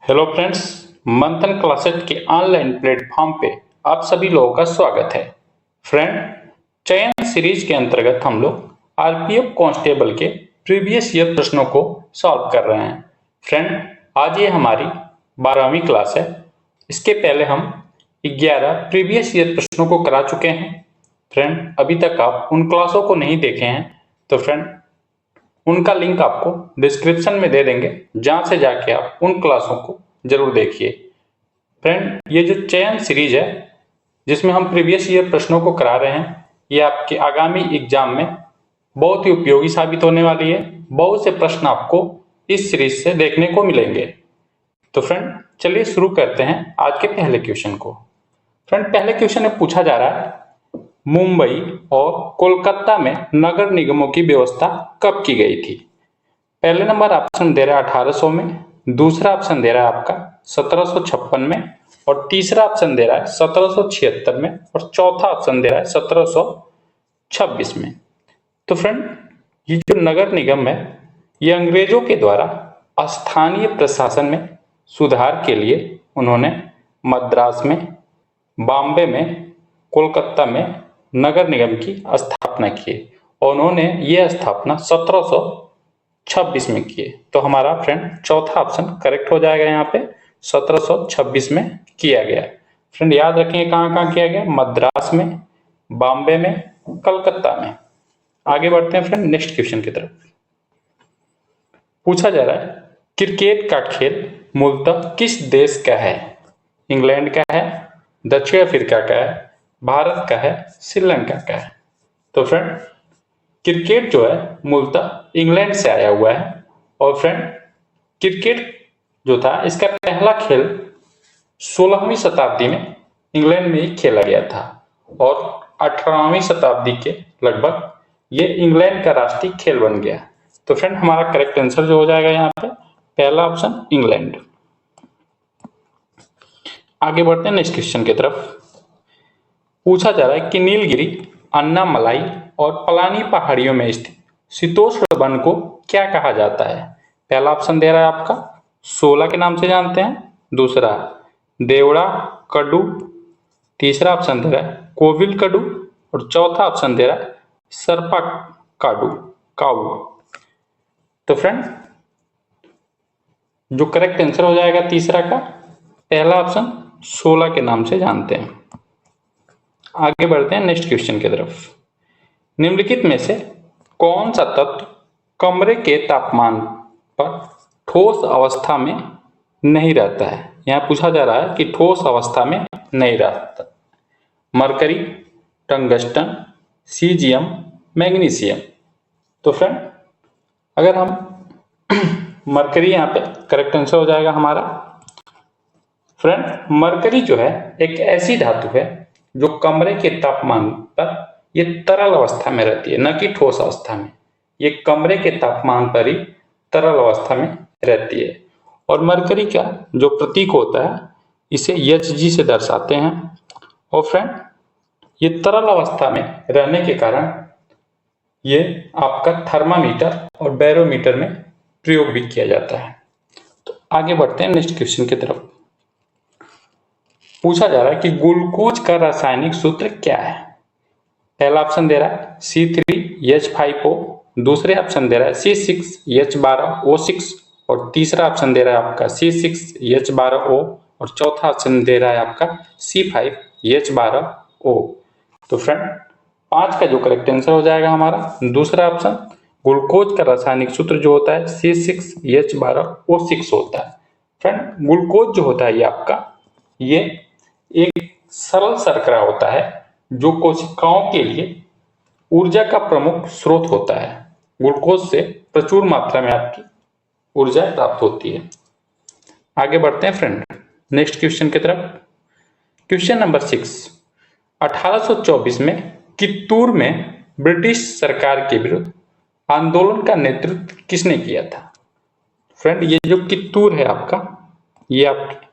Hello friends, मंथन classes के online platform पे आप सभी लोगों का स्वागत है। फ्रेंड, चयन सीरीज के अंतर्गत हम लोग आरपीएफ कांस्टेबल के प्रीवियस ईयर प्रश्नों को सॉल्व कर रहे हैं। फ्रेंड, आज ये हमारी 12वीं क्लास है। इसके पहले हम 11 प्रीवियस ईयर प्रश्नों को करा चुके हैं। फ्रेंड, अभी तक आप उन क्लासों को नहीं देखे हैं तो फ्रेंड उनका लिंक आपको डिस्क्रिप्शन में दे देंगे, जहां से जाके आप उन क्लासों को जरूर देखिए। फ्रेंड, ये जो चयन सीरीज है जिसमें हम प्रीवियस ईयर प्रश्नों को करा रहे हैं, ये आपके आगामी एग्जाम में बहुत ही उपयोगी साबित होने वाली है। बहुत से प्रश्न आपको इस सीरीज से देखने को मिलेंगे। तो फ्रेंड, चलिए शुरू करते हैं आज के पहले क्वेश्चन को। फ्रेंड, पहले क्वेश्चन में पूछा जा रहा है, मुंबई और कोलकाता में नगर निगमों की व्यवस्था कब की गई थी? पहले नंबर ऑप्शन दे रहा है 1800 में, दूसरा ऑप्शन दे रहा है आपका 1756 में, और तीसरा ऑप्शन दे रहा है 1776 में, और चौथा ऑप्शन दे रहा है 1726 में। तो फ्रेंड, ये जो नगर निगम है ये अंग्रेजों के द्वारा स्थानीय प्रशासन में सुधार के लिए उन्होंने मद्रास में, बॉम्बे में, कोलकाता में नगर निगम की स्थापना की और उन्होंने ये स्थापना 1726 में की। तो हमारा फ्रेंड चौथा ऑप्शन करेक्ट हो जाएगा। यहाँ पे 1726 में किया गया। फ्रेंड, याद रखेंगे कहाँ कहाँ किया गया? मद्रास में, बॉम्बे में, कलकत्ता में। आगे बढ़ते हैं फ्रेंड नेक्स्ट क्वेश्चन की तरफ। पूछा जा रहा है, क्रिकेट का खेल मूलतः किस देश का है? इंग्लैंड का है, दक्षिण अफ्रीका का है, भारत का है, श्रीलंका का है? तो फ्रेंड, क्रिकेट जो है मूलतः इंग्लैंड से आया हुआ है। और फ्रेंड, क्रिकेट जो था इसका पहला खेल 16वीं शताब्दी में इंग्लैंड में ही खेला गया था और 18वीं शताब्दी के लगभग ये इंग्लैंड का राष्ट्रीय खेल बन गया। तो फ्रेंड, हमारा करेक्ट आंसर जो हो जाएगा यहाँ पे पहला ऑप्शन इंग्लैंड। आगे बढ़ते हैं नेक्स्ट क्वेश्चन की तरफ। पूछा जा रहा है कि नीलगिरी, अन्नामलाई और पलानी पहाड़ियों में स्थित शीतोष्ण वन को क्या कहा जाता है? पहला ऑप्शन दे रहा है आपका शोला के नाम से जानते हैं, दूसरा देवड़ा कड्डू, तीसरा ऑप्शन दे रहा है कोविल कड्डू, और चौथा ऑप्शन दे रहा है सर्पा काडू काऊ। तो फ्रेंड, जो करेक्ट आंसर हो जाएगा तीसरा का पहला ऑप्शन शोला के नाम से जानते हैं। आगे बढ़ते हैं नेक्स्ट क्वेश्चन की तरफ। निम्नलिखित में से कौन सा तत्व कमरे के तापमान पर ठोस अवस्था में नहीं रहता है? यहाँ पूछा जा रहा है कि ठोस अवस्था में नहीं रहता। Mercury, tungsten, caesium, magnesium. तो फ्रेंड, अगर हम मरकरी यहाँ पे करेक्ट आंसर हो जाएगा हमारा। फ्रेंड, मरकरी जो है एक ऐसी धातु है जो कमरे के तापमान पर ये तरल अवस्था में रहती है, न कि ठोस अवस्था में। ये कमरे के तापमान पर ही तरल अवस्था में रहती है। और मरकरी का जो प्रतीक होता है इसे Hg से दर्शाते हैं। और फ्रेंड, ये तरल अवस्था में रहने के कारण ये आपका थर्मामीटर और बैरोमीटर में प्रयोग भी किया जाता है। तो आगे बढ़ते हैं नेक्स्ट क्वेश्चन की तरफ। पूछा जा रहा है कि ग्लूकोज का रासायनिक सूत्र क्या है? पहला ऑप्शन दे रहा है C3H5O, दूसरे ऑप्शन दे रहा है C6H12O6, और तीसरा ऑप्शन दे रहा है आपका C6H12O, और चौथा ऑप्शन दे रहा है आपका C5H12O। तो फ्रेंड, 5 का जो करेक्ट आंसर हो जाएगा हमारा दूसरा ऑप्शन। ग्लूकोज का रासायनिक सूत्र जो होता है C6H12O6 होता है। फ्रेंड, ग्लूकोज जो होता है ये आपका ये एक सरल शर्करा होता है जो कोशिकाओं के लिए ऊर्जा का प्रमुख स्रोत होता है। ग्लूकोज से प्रचुर मात्रा में आपकी ऊर्जा प्राप्त होती है। आगे बढ़ते हैं फ्रेंड नेक्स्ट क्वेश्चन की तरफ। क्वेश्चन नंबर 6, 1824 में कित्तूर में ब्रिटिश सरकार के विरुद्ध आंदोलन का नेतृत्व किसने किया था? फ्रेंड, ये जो कित्तूर है आपका ये आपके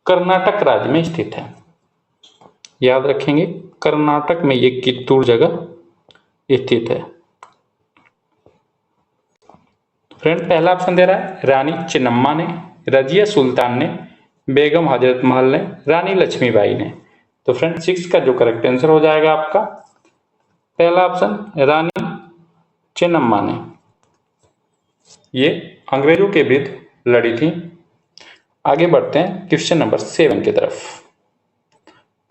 कर्नाटक राज्य में स्थित है। याद रखेंगे कर्नाटक में ये कित्तूर जगह स्थित है। फ्रेंड पहला ऑप्शन दे रहा है रानी चिन्नम्मा ने, रजिया सुल्तान ने, बेगम हजरत महल ने, रानी लक्ष्मीबाई ने। तो फ्रेंड 6 का जो करेक्ट आंसर हो जाएगा आपका पहला ऑप्शन रानी चिन्नम्मा ने। ये अंग्रेजों के विरुद्ध लड़ी थी। आगे बढ़ते हैं क्वेश्चन नंबर 7 की तरफ।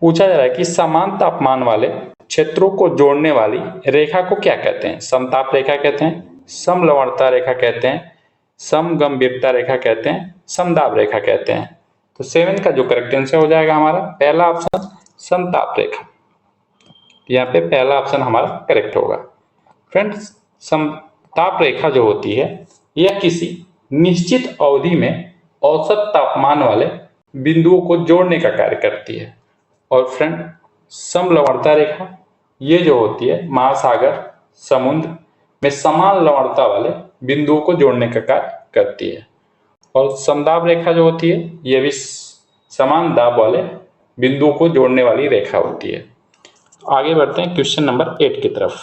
पूछा जा रहा है कि समान तापमान वाले क्षेत्रों को जोड़ने वाली रेखा को क्या कहते हैं? समताप रेखा कहते हैं, समलवणता रेखा कहते हैं, समगंभीरता रेखा कहते हैं, समदाब रेखा कहते हैं। तो 7 का जो करेक्ट आंसर हो जाएगा हमारा पहला ऑप्शन समताप रेखा। यहाँ पे पहला ऑप्शन हमारा करेक्ट होगा। फ्रेंड्स समताप रेखा जो होती है यह किसी निश्चित अवधि में औसत तापमान वाले बिंदुओं को जोड़ने का कार्य करती है। और फ्रेंड समलवणता रेखा ये जो होती है महासागर समुद्र में समान लवणता वाले बिंदुओं को जोड़ने का कार्य करती है। और समदाब रेखा जो होती है ये भी समान दाब वाले बिंदुओं को जोड़ने वाली रेखा होती है। आगे बढ़ते हैं क्वेश्चन नंबर 8 की तरफ।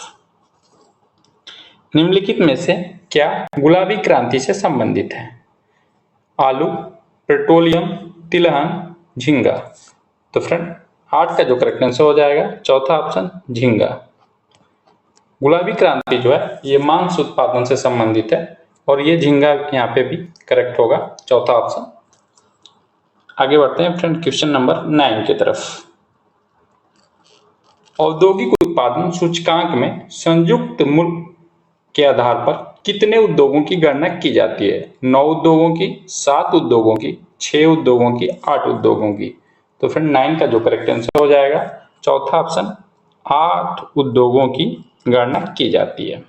निम्नलिखित में से क्या गुलाबी क्रांति से संबंधित है? आलू, पेट्रोलियम, तिलहन, झींगा। तो फ्रेंड 8 का जो करेक्ट आंसर हो जाएगा चौथा ऑप्शन झींगा। गुलाबी क्रांति जो है ये मांस उत्पादन से संबंधित है और ये झींगा यहाँ पे भी करेक्ट होगा, चौथा ऑप्शन। आगे बढ़ते हैं फ्रेंड क्वेश्चन नंबर 9 की तरफ। औद्योगिक उत्पादन सूचकांक में संयुक्त मूल्य के आधार पर कितने उद्योगों की गणना की जाती है? 9 उद्योगों की, 7 उद्योगों की, 6 उद्योगों की, 8 उद्योगों की। तो फ्रेंड 9 का जो करेक्ट आंसर हो जाएगा चौथा ऑप्शन 8 उद्योगों की गणना की जाती है।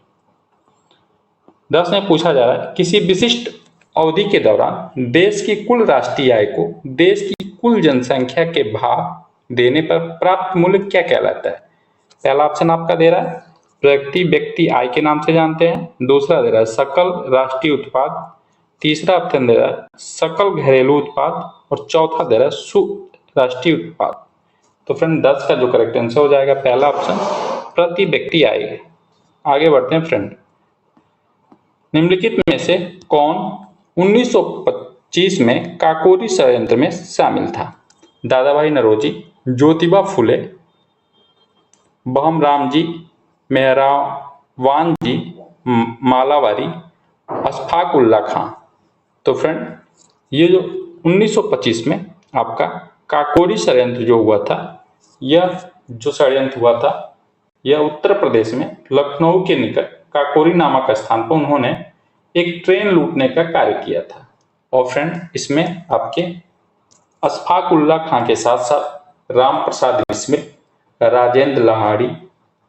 10 में पूछा जा रहा है किसी विशिष्ट अवधि के दौरान देश की कुल राष्ट्रीय आय को देश की कुल जनसंख्या के भाग देने पर प्राप्त मूल्य क्या कहलाता है? पहला ऑप्शन आपका दे रहा है प्रति व्यक्ति आय के नाम से जानते हैं, दूसरा दे रहा है सकल राष्ट्रीय उत्पाद, तीसरा ऑप्शन दे रहा है सकल घरेलू उत्पाद और चौथा दे रहा है राष्ट्रीय उत्पाद। तो फ्रेंड 10 का जो करेक्ट आंसर हो जाएगा पहला ऑप्शन प्रति व्यक्ति आय। आगे बढ़ते हैं फ्रेंड। निम्नलिखित में से कौन 1925 में काकोरी षड्यंत्र में शामिल था? दादाभाई नौरोजी, ज्योतिबा फुले, बहमराम जी, मेहरावान जी, मालावारी, अशफाक उल्लाह खां। तो फ्रेंड ये जो 1925 में आपका काकोरी षड्यंत्र जो हुआ था, यह जो षड्यंत्र हुआ था यह उत्तर प्रदेश में लखनऊ के निकट काकोरी नामक स्थान पर उन्होंने एक ट्रेन लूटने का कार्य किया था। और फ्रेंड इसमें आपके अशफाक उल्लाह खां के साथ साथ राम प्रसाद बिस्मिल, राजेंद्र लाहिड़ी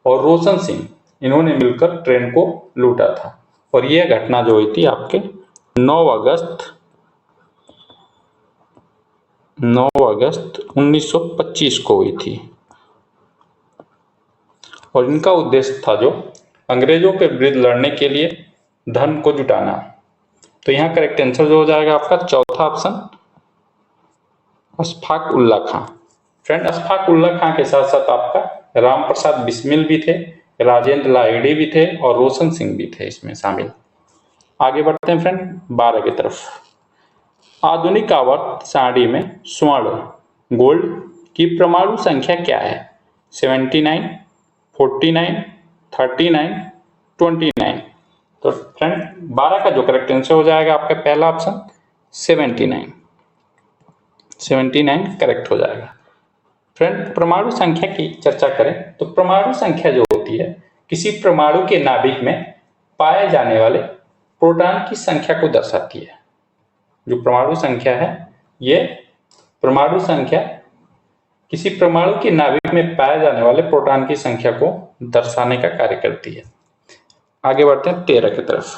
और रोशन सिंह इन्होंने मिलकर ट्रेन को लूटा था। और यह घटना जो हुई थी आपके 9 अगस्त 1925 को हुई थी। और इनका उद्देश्य था जो अंग्रेजों के विरुद्ध लड़ने के लिए धन को जुटाना। तो यहाँ करेक्ट आंसर जो हो जाएगा आपका चौथा ऑप्शन अशफाक उल्लाह खां। फ्रेंड अशफाक उल्लाह खां के साथ साथ आपका राम प्रसाद बिस्मिल भी थे, राजेंद्र लाहिड़ी भी थे और रोशन सिंह भी थे इसमें शामिल। आगे बढ़ते हैं फ्रेंड 12 की तरफ। आधुनिक आवर्त सारणी में स्वर्ण गोल्ड की परमाणु संख्या क्या है? 79, 49, 39, 29। तो फ्रेंड 12 का जो करेक्ट आंसर हो जाएगा आपका पहला ऑप्शन 79 करेक्ट हो जाएगा। फ्रेंड परमाणु संख्या की चर्चा करें तो परमाणु संख्या जो होती है किसी परमाणु के नाभिक में पाए जाने वाले प्रोटॉन की संख्या को दर्शाती है। जो परमाणु संख्या है ये परमाणु संख्या किसी परमाणु के नाभिक में पाए जाने वाले प्रोटॉन की संख्या को दर्शाने का कार्य करती है। आगे बढ़ते हैं 13 की तरफ।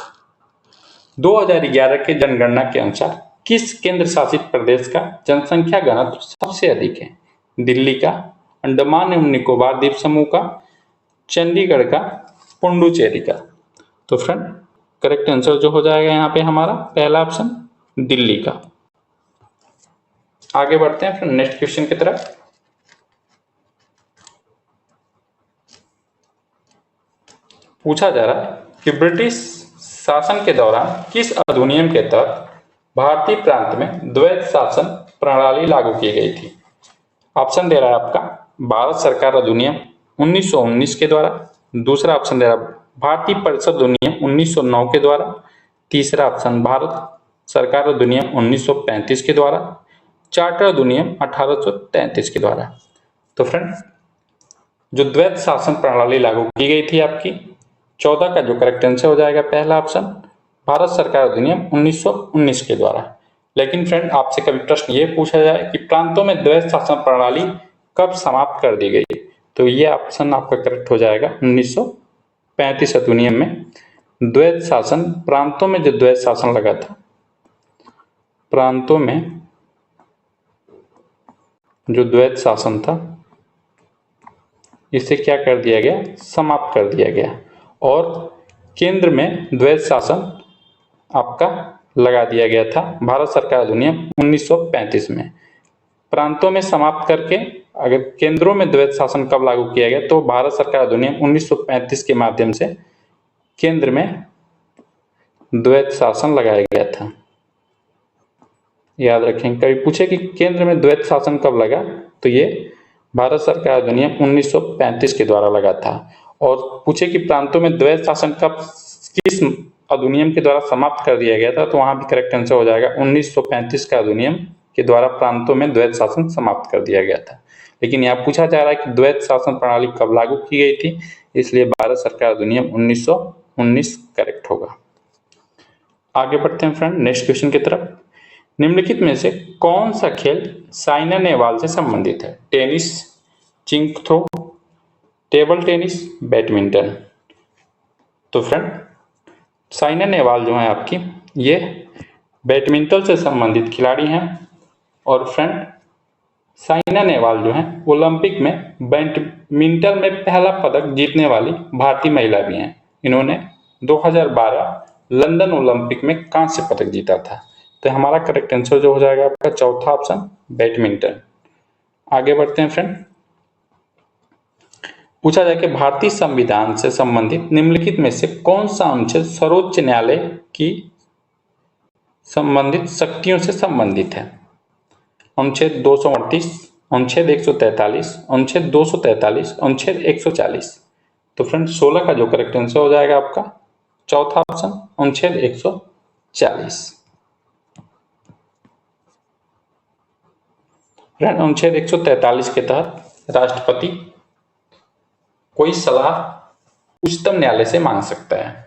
2011 के जनगणना के अनुसार किस केंद्र शासित प्रदेश का जनसंख्या घनत्व सबसे अधिक है? दिल्ली का, अंडमान एवं निकोबार द्वीप समूह का, चंडीगढ़ का, पुडुचेरी का। तो फ्रेंड करेक्ट आंसर जो हो जाएगा यहाँ पे हमारा पहला ऑप्शन दिल्ली का। आगे बढ़ते हैं फ्रेंड नेक्स्ट क्वेश्चन की तरफ। पूछा जा रहा है कि ब्रिटिश शासन के दौरान किस अधिनियम के तहत भारतीय प्रांत में द्वैध शासन प्रणाली लागू की गई थी? ऑप्शन दे रहा है आपका भारत सरकार अधिनियम 1919 के द्वारा, दूसरा ऑप्शन दे रहा है भारतीय परिषद अधिनियम 1909 के द्वारा, तीसरा ऑप्शन भारत सरकार अधिनियम 1935 के द्वारा, चार्टर अधिनियम 1833 के द्वारा। तो फ्रेंड, जो द्वैध शासन प्रणाली लागू की गई थी आपकी 14 का जो करेक्ट आंसर हो जाएगा पहला ऑप्शन भारत सरकार अधिनियम 1919 के द्वारा। लेकिन फ्रेंड, आपसे कभी प्रश्न ये पूछा जाए कि प्रांतों में द्वैध शासन प्रणाली कब समाप्त कर दी गई, तो ये ऑप्शन आपका करेक्ट हो जाएगा 1935 अधिनियम में द्वैध शासन, प्रांतों में जो द्वैध शासन लगा था, प्रांतों में जो द्वैध शासन था इसे क्या कर दिया गया, समाप्त कर दिया गया और केंद्र में द्वैध शासन आपका लगा दिया गया था भारत सरकार अधिनियम 1935 में। प्रांतों में समाप्त करके अगर केंद्रों में द्वैध शासन कब लागू किया गया, तो भारत सरकार अधिनियम 1935 के माध्यम से केंद्र में द्वैध शासन लगाया गया था। याद रखें, कभी पूछे कि केंद्र में द्वैध शासन कब लगा, तो ये भारत सरकार अधिनियम 1935 के द्वारा लगा था। और पूछे कि प्रांतों में द्वैध शासन कब किस अधिनियम के द्वारा समाप्त कर दिया गया था, तो वहां भी करेक्ट आंसर हो जाएगा 1935 का अधिनियम के द्वारा प्रांतों में द्वैध शासन समाप्त कर दिया गया था। लेकिन यहाँ पूछा जा रहा है कि द्वैध शासन प्रणाली कब लागू की गई थी, इसलिए भारत सरकार अधिनियम 1919 करेक्ट होगा। आगे बढ़ते हैं फ्रेंड नेक्स्ट क्वेश्चन की तरफ। निम्नलिखित में से कौन सा खेल साइना नेहवाल से संबंधित है? टेनिस, चिंग थ्रो, टेबल टेनिस, बैडमिंटन। तो फ्रेंड, साइना नेहवाल जो है आपकी ये बैडमिंटन से संबंधित खिलाड़ी हैं और फ्रेंड साइना नेहवाल जो है ओलंपिक में बैडमिंटन में पहला पदक जीतने वाली भारतीय महिला भी हैं। इन्होंने 2012 लंदन ओलंपिक में कांस्य पदक जीता था। तो हमारा करेक्ट आंसर जो हो जाएगा आपका चौथा ऑप्शन बैडमिंटन। आगे बढ़ते हैं फ्रेंड। पूछा जाए कि भारतीय संविधान से संबंधित निम्नलिखित में से कौन सा अनुच्छेद सर्वोच्च न्यायालय की संबंधित शक्तियों से संबंधित है? अनुच्छेद 238, अनुच्छेद 143, अनुच्छेद 243, अनुच्छेद 140। तो फ्रेंड 16 का जो करेक्ट आंसर हो जाएगा आपका चौथा ऑप्शन अनुच्छेद 140। फ्रेंड अनुच्छेद 143 के तहत राष्ट्रपति कोई सलाह उच्चतम न्यायालय से मांग सकता है।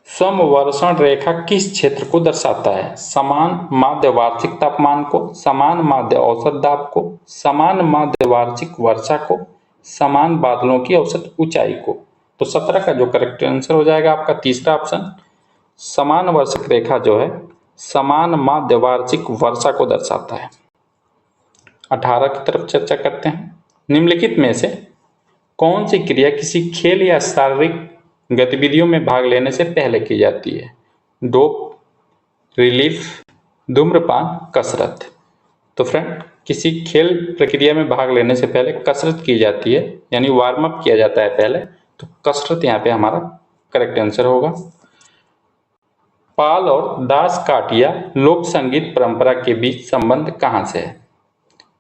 समवर्षण रेखा किस क्षेत्र को दर्शाता है? समान माध्य वार्षिक तापमान को, समान माध्य औसत दाब को, समान माध्य वार्षिक वर्षा को, समान बादलों की औसत ऊंचाई को। तो 17 का जो करेक्ट आंसर हो जाएगा आपका तीसरा ऑप्शन समान वर्षक रेखा जो है समान माध्य वार्षिक वर्षा को दर्शाता है। 18 की तरफ चर्चा करते हैं। निम्नलिखित में से कौन सी क्रिया किसी खेल या शारीरिक गतिविधियों में भाग लेने से पहले की जाती है? डोप, रिलीफ, धूम्रपान, कसरत। तो फ्रेंड किसी खेल प्रक्रिया में भाग लेने से पहले कसरत की जाती है, यानी वार्म अप किया जाता है पहले, तो कसरत यहाँ पे हमारा करेक्ट आंसर होगा। पाल और दास काटिया लोक संगीत परंपरा के बीच संबंध कहाँ से है?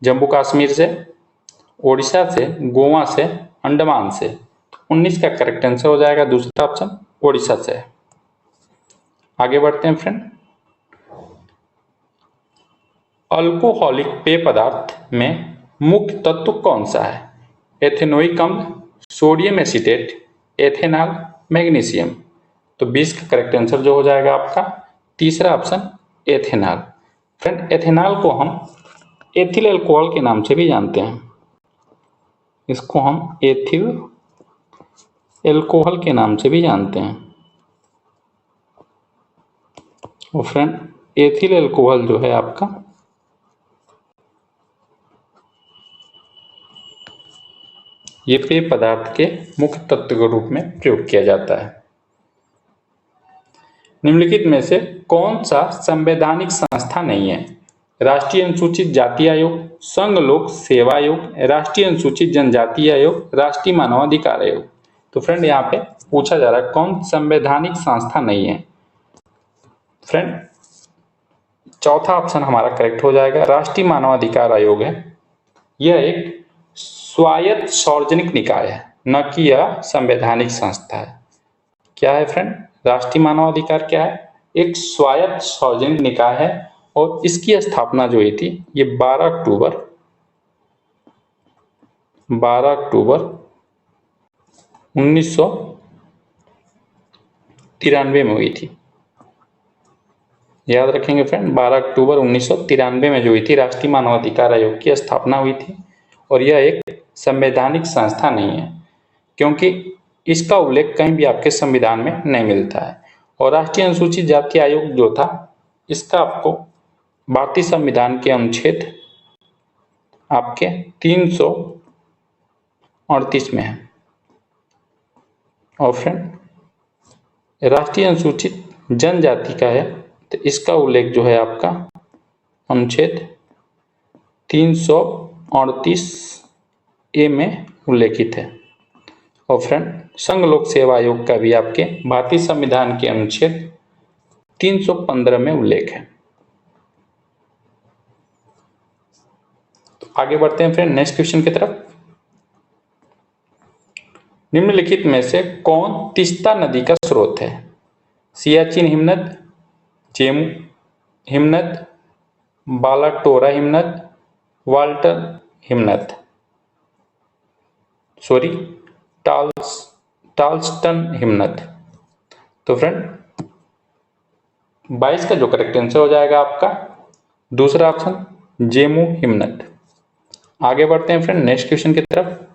जम्मू कश्मीर से, ओडिशा से, गोवा से, अंडमान से। 19 का करेक्ट आंसर हो जाएगा दूसरा ऑप्शन ओडिशा से। आगे बढ़ते हैं फ्रेंड। अल्कोहलिक पेय पदार्थ में मुख्य तत्व कौन सा है? एथेनोइक अम्ल, सोडियम एसीटेट, एथेनॉल, मैग्नीशियम। तो 20 का करेक्ट आंसर जो हो जाएगा आपका तीसरा ऑप्शन एथेनॉल। फ्रेंड एथेनॉल को हम एथिल अल्कोहल के नाम से भी जानते हैं, इसको हम एथिल अल्कोहल के नाम से भी जानते हैं। और फ्रेंड एथिल अल्कोहल जो है आपका ये पेय पदार्थ के मुख्य तत्व के रूप में प्रयोग किया जाता है। निम्नलिखित में से कौन सा संवैधानिक संस्था नहीं है? राष्ट्रीय अनुसूचित जाति आयोग, संघ लोक सेवा आयोग, राष्ट्रीय अनुसूचित जनजाति आयोग, राष्ट्रीय मानवाधिकार आयोग। तो फ्रेंड यहाँ पे पूछा जा रहा है कौन संवैधानिक संस्था नहीं है। फ्रेंड चौथा ऑप्शन हमारा करेक्ट हो जाएगा, राष्ट्रीय मानवाधिकार आयोग है। यह एक स्वायत्त सार्वजनिक निकाय है, न कि यह संवैधानिक संस्था है। क्या है फ्रेंड? राष्ट्रीय मानवाधिकार क्या है? एक स्वायत्त सार्वजनिक निकाय है और इसकी स्थापना जो हुई थी ये 12 अक्टूबर 1993 में हुई थी। याद रखेंगे फ्रेंड, 12 अक्टूबर 1993 में जो हुई थी राष्ट्रीय मानवाधिकार आयोग की स्थापना हुई थी। और यह एक संवैधानिक संस्था नहीं है क्योंकि इसका उल्लेख कहीं भी आपके संविधान में नहीं मिलता है। और राष्ट्रीय अनुसूचित जाति आयोग जो था इसका आपको भारतीय संविधान के अनुच्छेद आपके 338 में है। और फ्रेंड राष्ट्रीय अनुसूचित जनजाति का है तो इसका उल्लेख जो है आपका अनुच्छेद 338A में उल्लेखित है। और फ्रेंड संघ लोक सेवा आयोग का भी आपके भारतीय संविधान के अनुच्छेद 315 में उल्लेख है। तो आगे बढ़ते हैं फ्रेंड नेक्स्ट क्वेश्चन की तरफ। निम्नलिखित में से कौन तीस्ता नदी का स्रोत है? सियाचिन हिमनद, जेमू हिमनद, बालाटोरा हिमनद, वाल्टर हिमनद, टाल्स्टन हिमनद। तो फ्रेंड 22 का जो करेक्ट आंसर हो जाएगा आपका दूसरा ऑप्शन जेमू हिमनद। आगे बढ़ते हैं फ्रेंड नेक्स्ट क्वेश्चन की तरफ।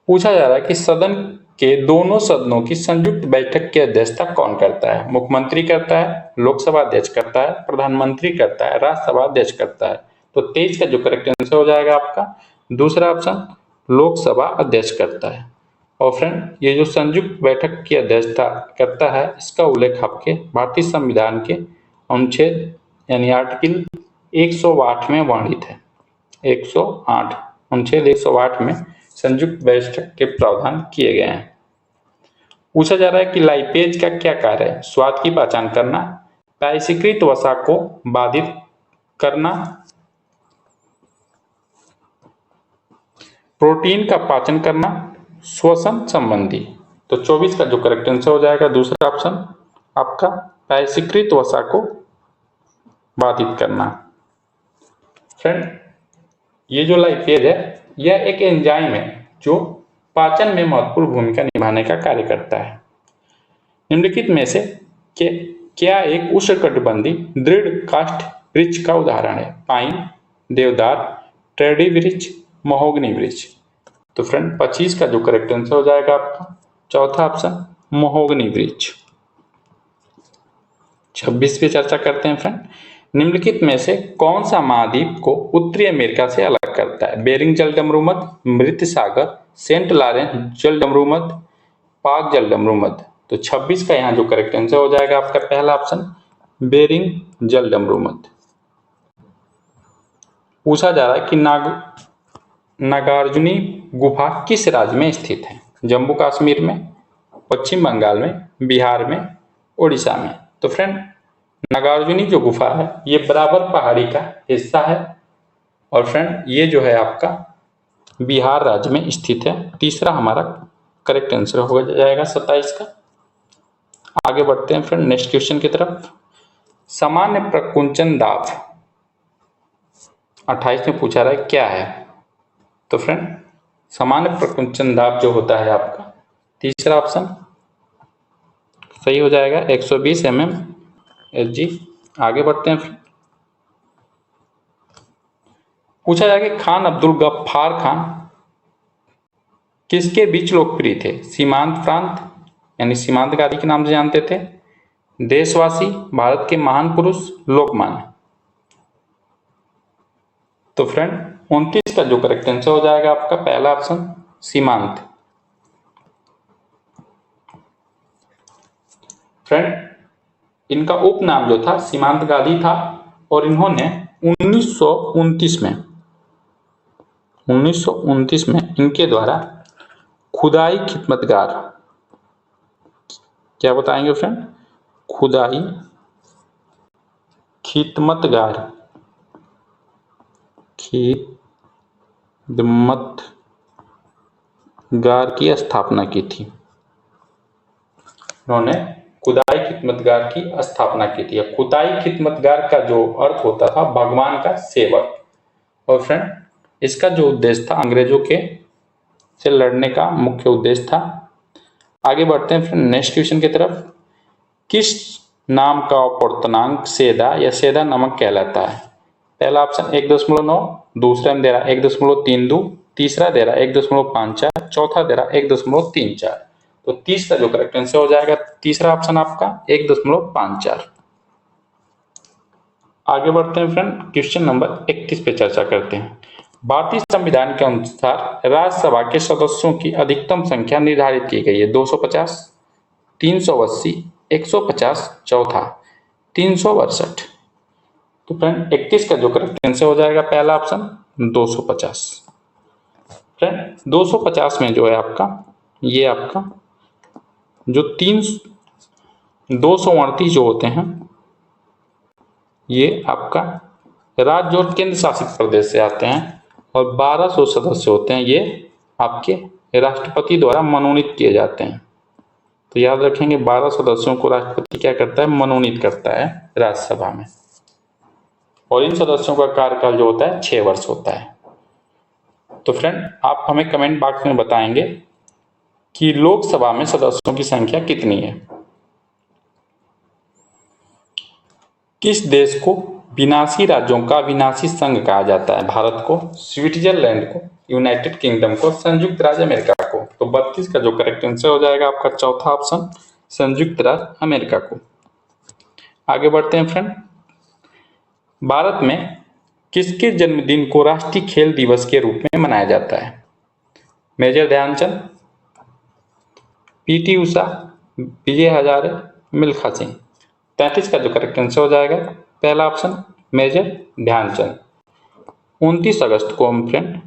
पूछा जा रहा है कि सदन के दोनों सदनों की संयुक्त बैठक की अध्यक्षता कौन करता है? मुख्यमंत्री करता है, लोकसभा अध्यक्ष करता है, प्रधानमंत्री करता है, राज्यसभा अध्यक्ष करता है। तो 23 का जो करेक्ट आंसर हो जाएगा आपका दूसरा ऑप्शन लोकसभा अध्यक्ष करता है। और फ्रेंड ये जो संयुक्त बैठक की अध्यक्षता करता है इसका उल्लेख आपके भारतीय संविधान के अनुच्छेद यानी आर्टिकल 108 में वर्णित है। 108 अनुच्छेद 108 में संयुक्त बैठक के प्रावधान किए गए हैं। पूछा जा रहा है कि लाइपेज का क्या कार्य है? स्वाद की पहचान करना, पैसिकृत वसा को बाधित करना, प्रोटीन का पाचन करना, श्वसन संबंधी। तो 24 का जो करेक्ट आंसर हो जाएगा दूसरा ऑप्शन आपका पैसिकृत वसा को बाधित करना। फ्रेंड ये जो लाइपेज है यह एक एंजाइम है जो पाचन में महत्वपूर्ण भूमिका निभाने का कार्य करता है। निम्नलिखित में से क्या एक उष्णकटिबंधीय दृढ़ काष्ठ वृक्ष का उदाहरण है? पाइन, देवदार, टेडी वृक्ष, महोगनी वृक्ष। तो फ्रेंड 25 का जो करेक्ट आंसर हो जाएगा आपका चौथा ऑप्शन महोगनी वृक्ष। 26 पे चर्चा करते हैं फ्रेंड। निम्नलिखित में से कौन सा महाद्वीप को उत्तरी अमेरिका से अलग करता है? बेरिंग जलडमरूमध्य, मृत सागर, सेंट लॉरेंस जलडमरूमध्य, पाक जलडमरूमध्य। तो 26 का यहाँ जो करेक्ट आंसर हो जाएगा आपका पहला ऑप्शन बेरिंग जलडमरूमध्य। पूछा जा रहा है कि नागार्जुनी गुफा किस राज्य में स्थित है? जम्मू कश्मीर में, पश्चिम बंगाल में, बिहार में, उड़ीसा में। तो फ्रेंड नागार्जुनी जो गुफा है ये बराबर पहाड़ी का हिस्सा है और फ्रेंड ये जो है आपका बिहार राज्य में स्थित है। तीसरा हमारा करेक्ट आंसर हो जाएगा 27 का। आगे बढ़ते हैं फ्रेंड नेक्स्ट क्वेश्चन की तरफ। सामान्य प्रकुंचन दाब 28 में पूछा रहा है क्या है? तो फ्रेंड सामान्य प्रकुंचन दाब जो होता है आपका तीसरा ऑप्शन सही हो जाएगा 120 mmHg। आगे बढ़ते हैं फ्रेंड। पूछा जाएगा कि खान अब्दुल गफ्फार खान किसके बीच लोकप्रिय थे? सीमांत प्रांत यानी सीमांत गादी के नाम से जानते थे, देशवासी, भारत के महान पुरुष, लोकमान्य। तो फ्रेंड 29 का जो करेक्ट आंसर हो जाएगा आपका पहला ऑप्शन सीमांत। फ्रेंड इनका उपनाम जो था सीमांत गादी था और इन्होंने 1929 में इनके द्वारा खुदाई खिदमतगार क्या बताएंगे फ्रेंड? खुदाई खिदमतगार की स्थापना की थी। उन्होंने खुदाई खिदमतगार की स्थापना की थी। खुदाई खिदमतगार का जो अर्थ होता था भगवान का सेवक। और फ्रेंड इसका जो उद्देश्य था अंग्रेजों के से लड़ने का मुख्य उद्देश्य था। आगे बढ़ते हैं फ्रेंड नेक्स्ट क्वेश्चन की तरफ। किस नाम का अपूर्णांक सेधा या सेधा नमक कहलाता है? पहला ऑप्शन 1.9, दूसरा में दे रहा 1.32, तीसरा दे रहा 1.54, चौथा दे रहा 1.34। तो 30 का जो करेक्ट आंसर हो जाएगा तीसरा ऑप्शन आपका 1.54। आगे बढ़ते हैं फ्रेंड क्वेश्चन नंबर 31 पे चर्चा करते हैं। भारतीय संविधान के अनुसार राज्यसभा के सदस्यों की अधिकतम संख्या निर्धारित की गई है 250, 380, 150, चौथा 362। तो फ्रेंड 31 का जो करेक्ट आंसर हो जाएगा पहला ऑप्शन 250। फ्रेंड 250 में जो है आपका ये आपका जो 238 जो होते हैं ये आपका राज्य और केंद्र शासित प्रदेश से आते हैं और 1200 सदस्य होते हैं ये आपके राष्ट्रपति द्वारा मनोनीत किए जाते हैं। तो याद रखेंगे 12 सदस्यों को राष्ट्रपति क्या करता है? मनोनीत करता है राज्यसभा में। और इन सदस्यों का कार्यकाल जो होता है 6 वर्ष होता है। तो फ्रेंड आप हमें कमेंट बॉक्स में बताएंगे कि लोकसभा में सदस्यों की संख्या कितनी है। किस देश को विनाशी राज्यों का विनाशी संघ कहा जाता है? भारत को, स्विट्जरलैंड को, यूनाइटेड किंगडम को, संयुक्त राज्य अमेरिका को। तो 32 का जो करेक्ट आंसर हो जाएगा आपका चौथा ऑप्शन संयुक्त राज्य अमेरिका को। आगे बढ़ते हैं फ्रेंड। भारत में किसके जन्मदिन को राष्ट्रीय खेल दिवस के रूप में मनाया जाता है? Major Dhyanchand, PT Usha, Vijay Hazare, Milkha Singh. 33 का जो करेक्ट आंसर हो जाएगा पहला ऑप्शन मेजर ध्यानचंद। 29 अगस्त को हम फ्रेंड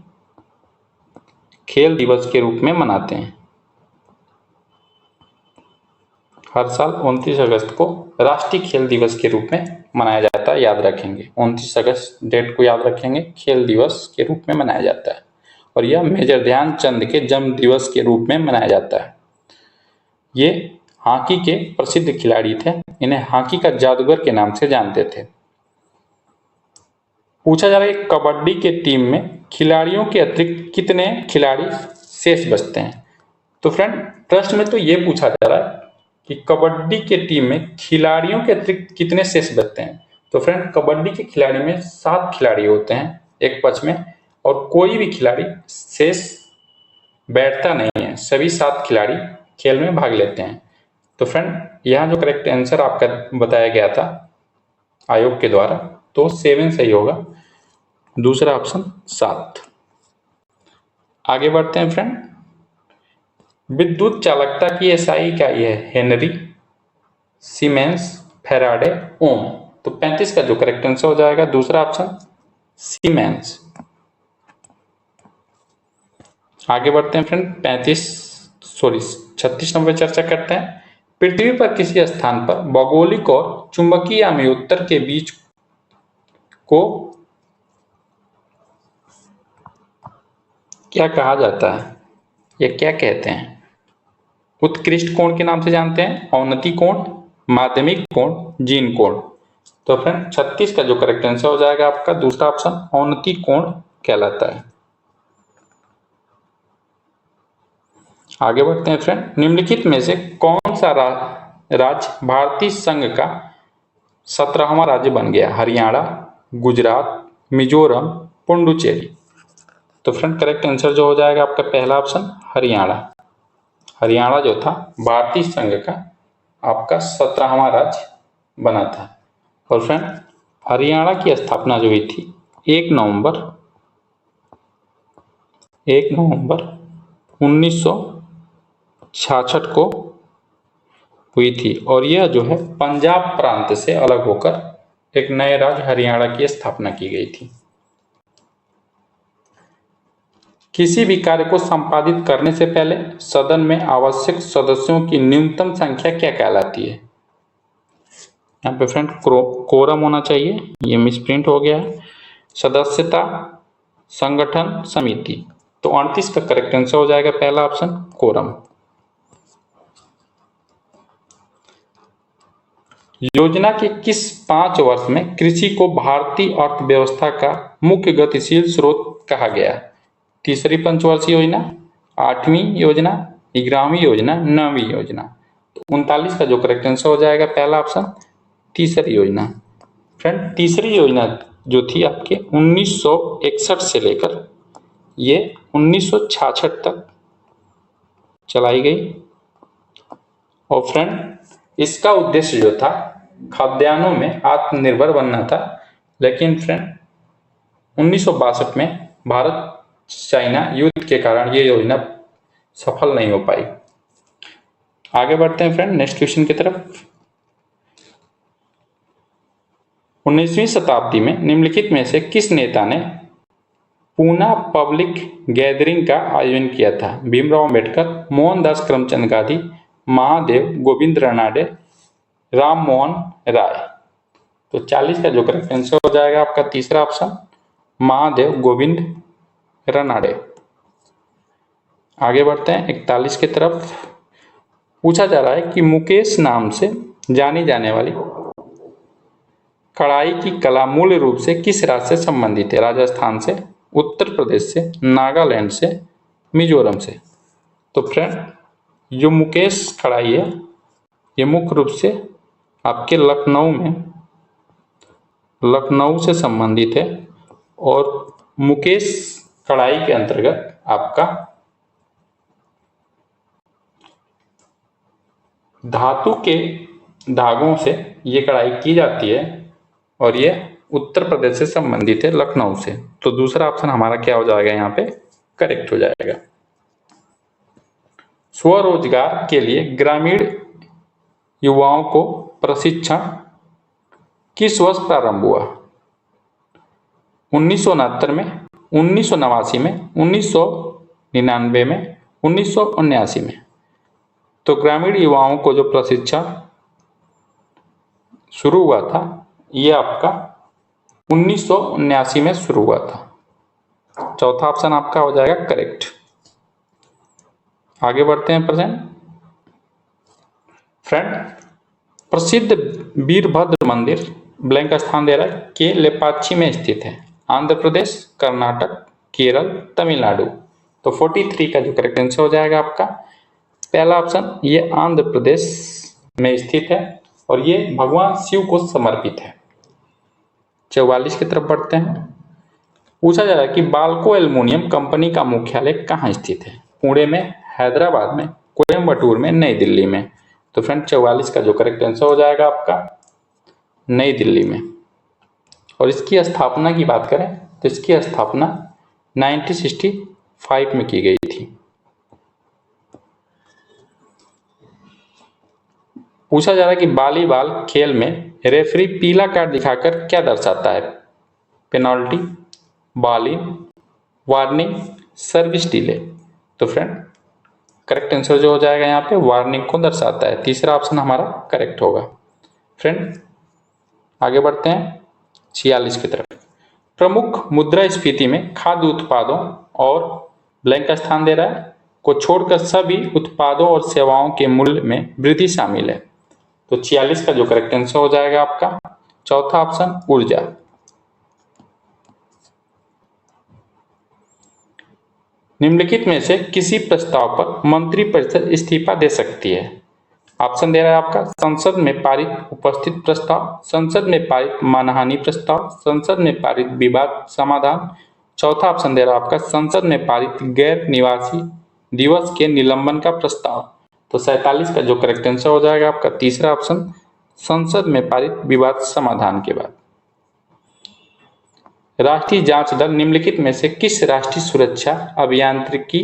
खेल दिवस के रूप में मनाते हैं। हर साल 29 अगस्त को राष्ट्रीय खेल दिवस के रूप में मनाया जाता है, याद रखेंगे 29 अगस्त डेट को याद रखेंगे, खेल दिवस के रूप में मनाया जाता है। और यह मेजर ध्यानचंद के जन्म दिवस के रूप में मनाया जाता है। ये हॉकी के प्रसिद्ध खिलाड़ी थे, इन्हें हॉकी का जादूगर के नाम से जानते थे। पूछा जा रहा है कबड्डी के टीम में खिलाड़ियों के अतिरिक्त कितने खिलाड़ी शेष बचते हैं? तो फ्रेंड प्रश्न में तो ये पूछा जा रहा है कि कबड्डी के टीम में खिलाड़ियों के अतिरिक्त कितने शेष बचते हैं। तो फ्रेंड कबड्डी के खिलाड़ी में 7 खिलाड़ी होते हैं एक पक्ष में, और कोई भी खिलाड़ी शेष बैठता नहीं है, सभी 7 खिलाड़ी खेल में भाग लेते हैं। तो फ्रेंड यहाँ जो करेक्ट आंसर आपका बताया गया था आयोग के द्वारा तो 7 सही होगा, दूसरा ऑप्शन 7। आगे बढ़ते हैं फ्रेंड। विद्युत चालकता की एसआई क्या है? हेनरी, सीमेंस, फैराडे, ओम। तो 35 का जो करेक्ट आंसर हो जाएगा दूसरा ऑप्शन सीमेंस। आगे बढ़ते हैं फ्रेंड 36 नंबर चर्चा करते हैं। पृथ्वी पर किसी स्थान पर भौगोलिक और चुंबकीय अमोत्तर के बीच को क्या कहा जाता है या क्या कहते हैं? उत्कृष्ट कोण के नाम से जानते हैं, अवनति कोण, माध्यमिक कोण, जीन कोण। तो फ्रेंड 36 का जो करेक्ट आंसर हो जाएगा आपका दूसरा ऑप्शन अवनति कोण कहलाता है। आगे बढ़ते हैं फ्रेंड। निम्नलिखित में से कौन सा राज्य भारतीय संघ का 17वां राज्य बन गया? हरियाणा, गुजरात, मिजोरम, पुडुचेरी। तो फ्रेंड करेक्ट आंसर जो हो जाएगा आपका पहला ऑप्शन हरियाणा। हरियाणा जो था भारतीय संघ का आपका 17वां राज्य बना था। और फ्रेंड हरियाणा की स्थापना जो हुई थी 1 नवंबर 1966 को हुई थी। और यह जो है पंजाब प्रांत से अलग होकर एक नए राज्य हरियाणा की स्थापना की गई थी। किसी भी कार्य को संपादित करने से पहले सदन में आवश्यक सदस्यों की न्यूनतम संख्या क्या कहलाती है? यहाँ पे फ्रेंड कोरम होना चाहिए, ये मिसप्रिंट हो गया है। सदस्यता, संगठन, समिति, तो 38 का करेक्ट आंसर हो जाएगा पहला ऑप्शन कोरम। योजना के किस 5 वर्ष में कृषि को भारतीय अर्थव्यवस्था का मुख्य गतिशील स्रोत कहा गया? तीसरी पंचवर्षीय योजना, 8वीं योजना, 11वीं योजना, 9वीं योजना, तो 39 का जो करेक्ट आंसर हो जाएगा पहला ऑप्शन तीसरी योजना। फ्रेंड तीसरी योजना जो थी आपके 1961 से लेकर ये 1966 तक चलाई गई और फ्रेंड इसका उद्देश्य जो था खाद्यान्नों में आत्मनिर्भर बनना था, लेकिन फ्रेंड 1962 में भारत चाइना युद्ध के कारण ये योजना सफल नहीं हो पाई। आगे बढ़ते हैं फ्रेंड नेक्स्ट क्वेश्चन की तरफ। 19वीं शताब्दी में निम्नलिखित में से किस नेता ने पूना पब्लिक गैदरिंग का आयोजन किया था? भीमराव अंबेडकर, मोहनदास करमचंद गांधी, महादेव गोविंद रानडे, राम मोहन राय, तो 40 का जो करेक्ट आंसर हो जाएगा आपका तीसरा ऑप्शन महादेव गोविंद रानडे। आगे बढ़ते हैं 41 की तरफ। पूछा जा रहा है कि मुकेश नाम से जानी जाने वाली कढ़ाई की कला मूल रूप से किस राज्य से संबंधित है? राजस्थान से, उत्तर प्रदेश से, नागालैंड से, मिजोरम से, तो फ्रेंड जो मुकेश कढ़ाई है ये मुख्य रूप से आपके लखनऊ से संबंधित है और मुकेश कढ़ाई के अंतर्गत आपका धातु के धागों से ये कढ़ाई की जाती है और ये उत्तर प्रदेश से संबंधित है, लखनऊ से, तो दूसरा ऑप्शन हमारा क्या हो जाएगा यहाँ पे करेक्ट हो जाएगा। स्वरोजगार के लिए ग्रामीण युवाओं को प्रशिक्षण किस वर्ष प्रारंभ हुआ? 1969 में, 1989 में, 1999 में, 1979 में, तो ग्रामीण युवाओं को जो प्रशिक्षण शुरू हुआ था ये आपका 1979 में शुरू हुआ था। चौथा ऑप्शन आपका हो जाएगा करेक्ट। आगे बढ़ते हैं फ्रेंड प्रसिद्ध वीरभद्र मंदिर ब्लैंक स्थान दे रहा है के लेपाक्षी में स्थित है? आंध्र प्रदेश, कर्नाटक, केरल, तमिलनाडु, तो 43 का जो करेक्ट आंसर हो जाएगा आपका पहला ऑप्शन ये आंध्र प्रदेश में स्थित है और ये भगवान शिव को समर्पित है। 44 की तरफ बढ़ते हैं। पूछा जा रहा है कि बाल्को एल्युमिनियम कंपनी का मुख्यालय कहाँ स्थित है? पुणे में, हैदराबाद में, कोयम्बटूर में, नई दिल्ली में, तो फ्रेंड 44 का जो करेक्ट आंसर हो जाएगा आपका नई दिल्ली में। और इसकी स्थापना की बात करें तो इसकी स्थापना 1965 में की गई थी। पूछा जा रहा है कि वॉलीबॉल खेल में रेफरी पीला कार्ड दिखाकर क्या दर्शाता है? Penalty, bowling, warning, service delay, तो फ्रेंड करेक्ट आंसर जो हो जाएगा यहाँ पे वार्निंग को दर्शाता है। तीसरा ऑप्शन हमारा करेक्ट होगा। फ्रेंड आगे बढ़ते हैं 46 की तरफ। प्रमुख मुद्रास्फीति में खाद्य उत्पादों और ब्लैंक स्थान दे रहा है को छोड़कर सभी उत्पादों और सेवाओं के मूल्य में वृद्धि शामिल है, तो 46 का जो करेक्ट आंसर हो जाएगा आपका चौथा ऑप्शन ऊर्जा। निम्नलिखित में से किसी प्रस्ताव पर मंत्रिपरिषद इस्तीफा दे सकती है? ऑप्शन दे रहा है आपका संसद में पारित उपस्थित प्रस्ताव, संसद में पारित मानहानि प्रस्ताव, संसद में पारित विवाद समाधान, चौथा ऑप्शन दे रहा है आपका संसद में पारित गैर निवासी दिवस के निलंबन का प्रस्ताव, तो 47 का जो करेक्ट आंसर हो जाएगा आपका तीसरा ऑप्शन संसद में पारित विवाद समाधान के बाद। राष्ट्रीय जांच दल निम्नलिखित में से किस राष्ट्रीय सुरक्षा अभियांत्रिकी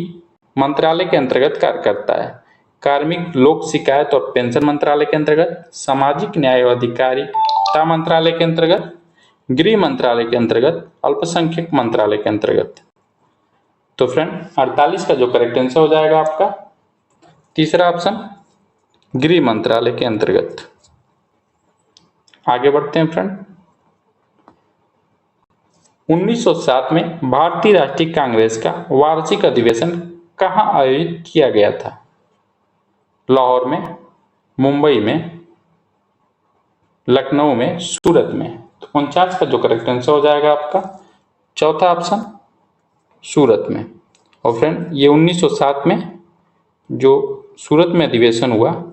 मंत्रालय के अंतर्गत कार्य करता है? कार्मिक लोक शिकायत और पेंशन मंत्रालय के अंतर्गत, सामाजिक न्याय और अधिकारिता मंत्रालय के अंतर्गत, गृह मंत्रालय के अंतर्गत, अल्पसंख्यक मंत्रालय के अंतर्गत, तो फ्रेंड 48 का जो करेक्ट आंसर हो जाएगा आपका तीसरा ऑप्शन गृह मंत्रालय के अंतर्गत। आगे बढ़ते हैं फ्रेंड। 1907 में भारतीय राष्ट्रीय कांग्रेस का वार्षिक अधिवेशन कहाँ आयोजित किया गया था? लाहौर में, मुंबई में, लखनऊ में, सूरत में। तो 49 का जो करेक्ट आंसर हो जाएगा आपका चौथा ऑप्शन सूरत में। और फ्रेंड ये 1907 में जो सूरत में अधिवेशन हुआ,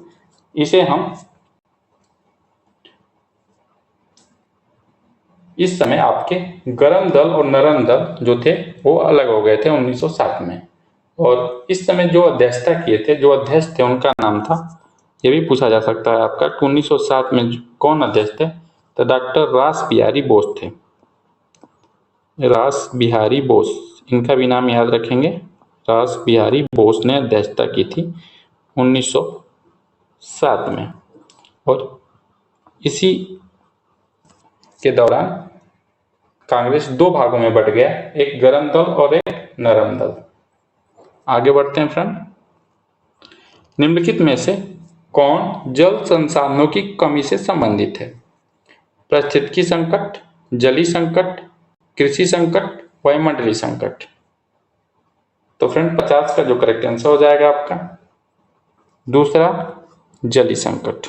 इसे हम इस समय आपके गरम दल और नरम दल जो थे वो अलग हो गए थे 1907 में। और इस समय जो अध्यक्षता किए थे, जो अध्यक्ष थे, उनका नाम था, ये भी पूछा जा सकता है आपका 1907 में कौन अध्यक्ष थे? तो डॉक्टर रास बिहारी बोस थे। रास बिहारी बोस, इनका भी नाम याद रखेंगे। रास बिहारी बोस ने अध्यक्षता की थी 1907 में। और इसी के दौरान कांग्रेस दो भागों में बट गया, एक गरम दल और एक नरम दल। आगे बढ़ते हैं फ्रेंड। निम्नलिखित में से कौन जल संसाधनों की कमी से संबंधित है? पारिस्थितिकी संकट, जलीय संकट, कृषि संकट, वायुमंडलीय संकट। तो फ्रेंड 50 का जो करेक्ट आंसर हो जाएगा आपका दूसरा जलीय संकट।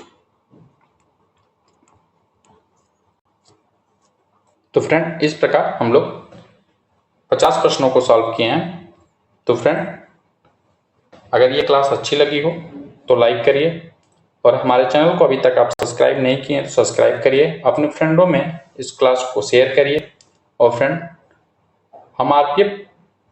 तो फ्रेंड इस प्रकार हम लोग 50 प्रश्नों को सॉल्व किए हैं। तो फ्रेंड अगर ये क्लास अच्छी लगी हो तो लाइक करिए, और हमारे चैनल को अभी तक आप सब्सक्राइब नहीं किए तो सब्सक्राइब करिए, अपने फ्रेंडों में इस क्लास को शेयर करिए। और फ्रेंड हम आरपीएफ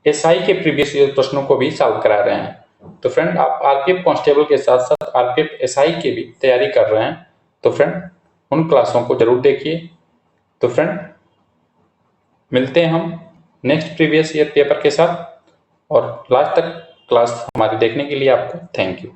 एसआई के प्रीवियस ईयर प्रश्नों को भी सॉल्व करा रहे हैं। तो फ्रेंड आप आरपीएफ कांस्टेबल के साथ साथ आरपीएफ एसआई की भी तैयारी कर रहे हैं, तो फ्रेंड उन क्लासों को जरूर देखिए। तो फ्रेंड मिलते हैं हम नेक्स्ट प्रीवियस ईयर पेपर के साथ, और लास्ट तक क्लास हमारी देखने के लिए आपको थैंक यू।